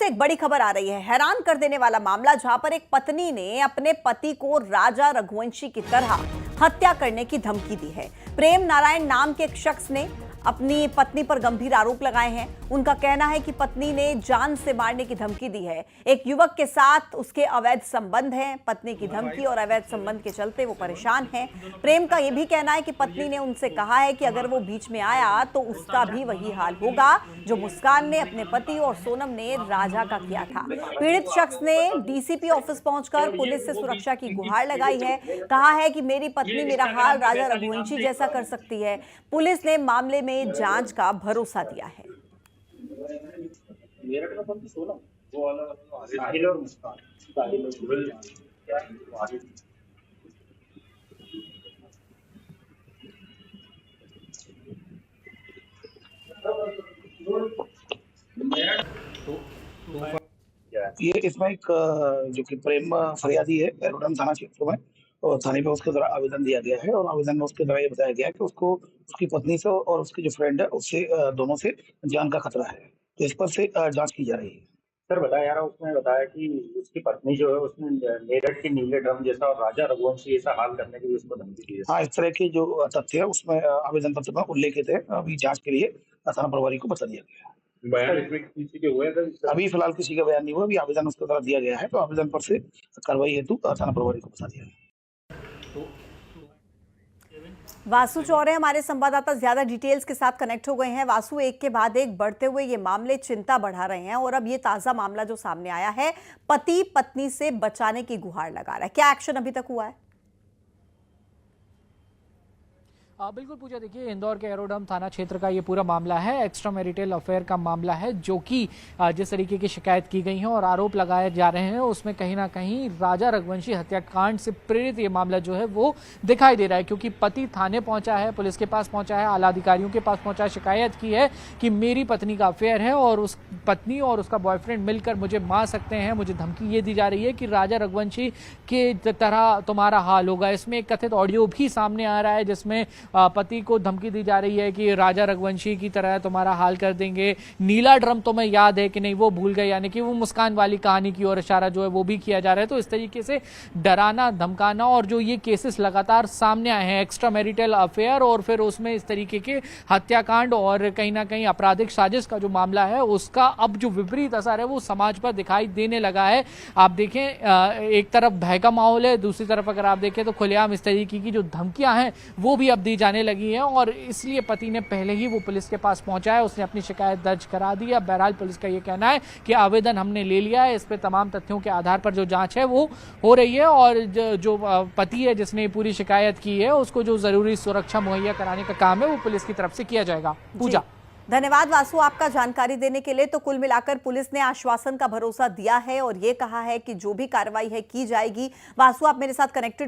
से एक बड़ी खबर आ रही है, हैरान कर देने वाला मामला, जहां पर एक पत्नी ने अपने पति को राजा रघुवंशी की तरह हत्या करने की धमकी दी है। प्रेम नारायण नाम के एक शख्स ने अपनी पत्नी पर गंभीर आरोप लगाए हैं। उनका कहना है कि पत्नी ने जान से मारने की धमकी दी है। एक युवक के साथ उसके अवैध संबंध हैं। पत्नी की धमकी और अवैध संबंध के चलते वो परेशान हैं। प्रेम का यह भी कहना है कि पत्नी ने उनसे कहा है कि अगर वो बीच में आया तो उसका भी वही हाल होगा जो मुस्कान ने अपने पति और सोनम ने राजा का किया था। पीड़ित शख्स ने डीसीपी ऑफिस पहुंचकर पुलिस से सुरक्षा की गुहार लगाई है। कहा है कि मेरी पत्नी मेरा हाल राजा रघुवंशी जैसा कर सकती है। पुलिस ने मामले में जांच का भरोसा दिया है। ये इसमें एक जो कि प्रेम फरियादी है एरोडम थाना क्षेत्र में, और थाने पे उसके द्वारा आवेदन दिया गया है और आवेदन में उसके द्वारा ये बताया गया है कि उसको उसकी पत्नी से और उसकी जो फ्रेंड है उससे दोनों से जान का खतरा है। तो इस पर से जांच की जा रही है। सर बताया जा रहा, उसने बताया कि उसकी पत्नी जो है उसने मेरठ के नीले ड्रम जैसा और राजा रघुवंशी ऐसा हाल करने के लिए उसको धमकी दी है। हाँ, इस तरह की जो तथ्य है उसमें आवेदन पत्र में उल्लेखित है। अभी जांच के लिए थाना प्रभारी को बता दिया गया है। बयान इसमें किसी के हुए थे? अभी फिलहाल किसी का बयान नहीं हुआ। अभी आवेदन उसके द्वारा दिया गया है, तो आवेदन पर से कार्रवाई हेतु थाना प्रभारी को बता दिया है। वासु चौरे हमारे संवाददाता ज्यादा डिटेल्स के साथ कनेक्ट हो गए हैं। वासु, एक के बाद एक बढ़ते हुए ये मामले चिंता बढ़ा रहे हैं और अब ये ताजा मामला जो सामने आया है, पति पत्नी से बचाने की गुहार लगा रहा है। क्या एक्शन अभी तक हुआ है? बिल्कुल पूजा, देखिए इंदौर के एरोडम थाना क्षेत्र का ये पूरा मामला है। एक्स्ट्रा मैरिटल अफेयर का मामला है, जो कि जिस तरीके की शिकायत की गई है और आरोप लगाए जा रहे हैं उसमें कहीं ना कहीं राजा रघुवंशी हत्याकांड से प्रेरित ये मामला जो है वो दिखाई दे रहा है। क्योंकि पति थाने पहुंचा है, पुलिस के पास पहुंचा है, आला अधिकारियों के पास पहुंचा है, शिकायत की है कि मेरी पत्नी का अफेयर है और उस पत्नी और उसका बॉयफ्रेंड मिलकर मुझे मार सकते हैं। मुझे धमकी ये दी जा रही है कि राजा रघुवंशी के तरह तुम्हारा हाल होगा। इसमें एक कथित ऑडियो भी सामने आ रहा है जिसमें पति को धमकी दी जा रही है कि राजा रघुवंशी की तरह तुम्हारा हाल कर देंगे। नीला ड्रम तुम्हें याद है कि नहीं, वो भूल गए, यानी कि वो मुस्कान वाली कहानी की ओर इशारा जो है वो भी किया जा रहा है। तो इस तरीके से डराना, धमकाना और जो ये केसेस लगातार सामने आए हैं, एक्स्ट्रा मैरिटल अफेयर और फिर उसमें इस तरीके के हत्याकांड और कहीं ना कहीं आपराधिक साजिश का जो मामला है उसका अब जो विपरीत असर है वो समाज पर दिखाई देने लगा है। आप देखें, एक तरफ भय का माहौल है, दूसरी तरफ अगर आप देखें तो खुलेआम इस तरीके की जो धमकियां हैं वो भी अब दी जाने लगी है और इसलिए पति ने पहले ही वो पुलिस के पास पहुंचा है, उसने अपनी शिकायत दर्ज करा दी है। बहरहाल पुलिस का ये कहना है कि आवेदन हमने ले लिया है, इस पे तमाम तथ्यों के आधार पर जो जांच है वो हो रही है और जो पति है जिसने पूरी शिकायत की है उसको जो जरूरी सुरक्षा मुहैया कराने का काम है वो पुलिस की तरफ से किया जाएगा। पूजा, धन्यवाद वासु आपका जानकारी देने के लिए। तो कुल मिलाकर पुलिस ने आश्वासन का भरोसा दिया है और ये कहा है कि जो भी कार्रवाई है की जाएगी। वासु, आप मेरे साथ कनेक्टेड